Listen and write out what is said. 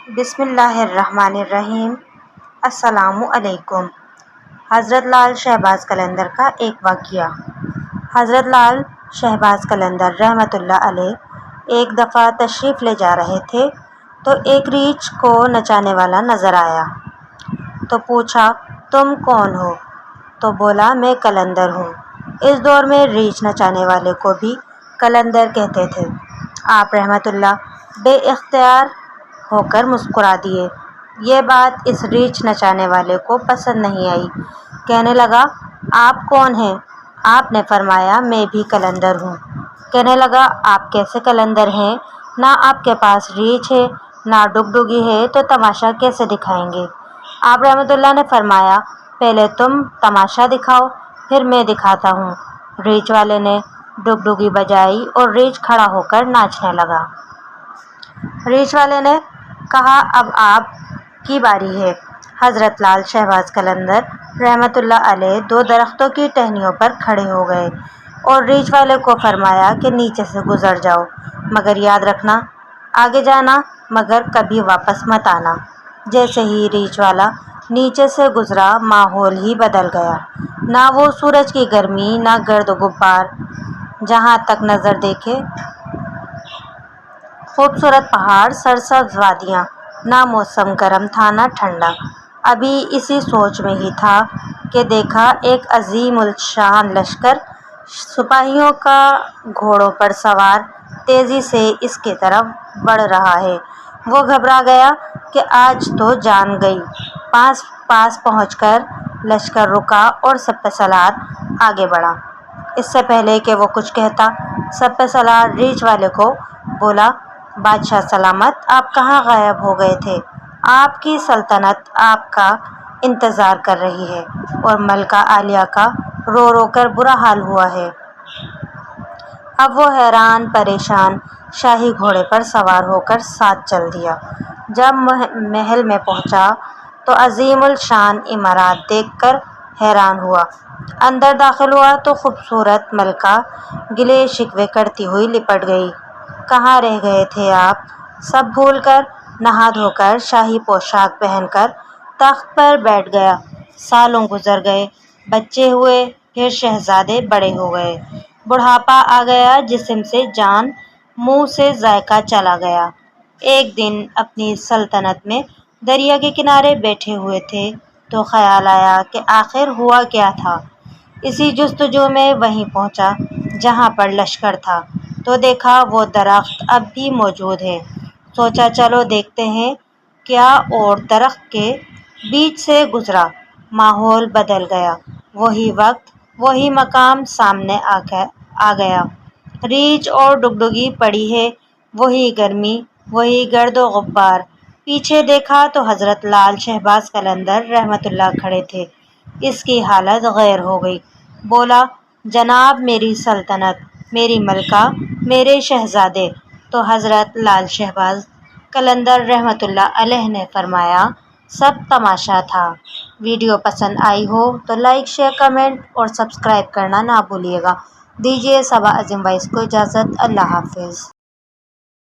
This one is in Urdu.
بسم اللہ الرحمن الرحیم۔ السلام علیکم۔ حضرت لال شہباز قلندر کا ایک واقعہ۔ حضرت لال شہباز قلندر رحمۃ اللہ علیہ ایک دفعہ تشریف لے جا رہے تھے تو ایک ریچھ کو نچانے والا نظر آیا تو پوچھا، تم کون ہو؟ تو بولا، میں قلندر ہوں۔ اس دور میں ریچھ نچانے والے کو بھی قلندر کہتے تھے۔ آپ رحمۃ اللہ بے اختیار ہو کر مسکرا دیے۔ یہ بات اس ریچھ نچانے والے کو پسند نہیں آئی۔ کہنے لگا، آپ کون ہیں؟ آپ نے فرمایا، میں بھی قلندر ہوں۔ کہنے لگا، آپ کیسے قلندر ہیں؟ نہ آپ کے پاس ریچھ ہے نہ ڈگڈگی ہے تو تماشا کیسے دکھائیں گے؟ آپ رحمۃ اللہ نے فرمایا، پہلے تم تماشا دکھاؤ پھر میں دکھاتا ہوں۔ ریچھ والے نے ڈگڈگی بجائی اور ریچھ کھڑا ہو کر ناچنے لگا۔ ریچھ والے نے کہا، اب آپ کی باری ہے۔ حضرت لال شہباز قلندر رحمۃ اللہ علیہ دو درختوں کی ٹہنیوں پر کھڑے ہو گئے اور ریچھ والے کو فرمایا کہ نیچے سے گزر جاؤ، مگر یاد رکھنا آگے جانا مگر کبھی واپس مت آنا۔ جیسے ہی ریچھ والا نیچے سے گزرا ماحول ہی بدل گیا۔ نہ وہ سورج کی گرمی نہ گرد و غبار، جہاں تک نظر دیکھے خوبصورت پہاڑ، سرسبز وادیاں، نہ موسم گرم تھا نہ ٹھنڈا۔ ابھی اسی سوچ میں ہی تھا کہ دیکھا ایک عظیم الشان لشکر سپاہیوں کا گھوڑوں پر سوار تیزی سے اس کی طرف بڑھ رہا ہے۔ وہ گھبرا گیا کہ آج تو جان گئی۔ پاس پہنچ کر لشکر رکا اور سپہ سالار آگے بڑھا۔ اس سے پہلے کہ وہ کچھ کہتا، سپہ سالار ریچھ والے کو بولا، بادشاہ سلامت، آپ کہاں غائب ہو گئے تھے؟ آپ کی سلطنت آپ کا انتظار کر رہی ہے اور ملکہ عالیہ کا رو رو کر برا حال ہوا ہے۔ اب وہ حیران پریشان شاہی گھوڑے پر سوار ہو کر ساتھ چل دیا۔ جب محل میں پہنچا تو عظیم الشان عمارات دیکھ کر حیران ہوا۔ اندر داخل ہوا تو خوبصورت ملکہ گلے شکوے کرتی ہوئی لپٹ گئی۔ کہاں رہ گئے تھے آپ؟ سب بھول کر نہا دھو کر شاہی پوشاک پہن کر تخت پر بیٹھ گیا۔ سالوں گزر گئے، بچے ہوئے، پھر شہزادے بڑے ہو گئے، بڑھاپا آ گیا، جسم سے جان، منہ سے ذائقہ چلا گیا۔ ایک دن اپنی سلطنت میں دریا کے کنارے بیٹھے ہوئے تھے تو خیال آیا کہ آخر ہوا کیا تھا۔ اسی جستجو میں وہیں پہنچا جہاں پر لشکر تھا تو دیکھا وہ درخت اب بھی موجود ہے۔ سوچا چلو دیکھتے ہیں کیا، اور درخت کے بیچ سے گزرا۔ ماحول بدل گیا۔ وہی وقت وہی مقام سامنے آ گیا۔ ریچھ اور ڈگڈگی پڑی ہے، وہی گرمی وہی گرد و غبار۔ پیچھے دیکھا تو حضرت لال شہباز قلندر رحمۃ اللہ کھڑے تھے۔ اس کی حالت غیر ہو گئی۔ بولا، جناب میری سلطنت، میری ملکہ، میرے شہزادے۔ تو حضرت لال شہباز قلندر رحمۃ اللہ علیہ نے فرمایا، سب تماشا تھا۔ ویڈیو پسند آئی ہو تو لائک، شیئر، کمنٹ اور سبسکرائب کرنا نہ بھولیے گا۔ دیجیے صبا عظیم وائس کو اجازت۔ اللہ حافظ۔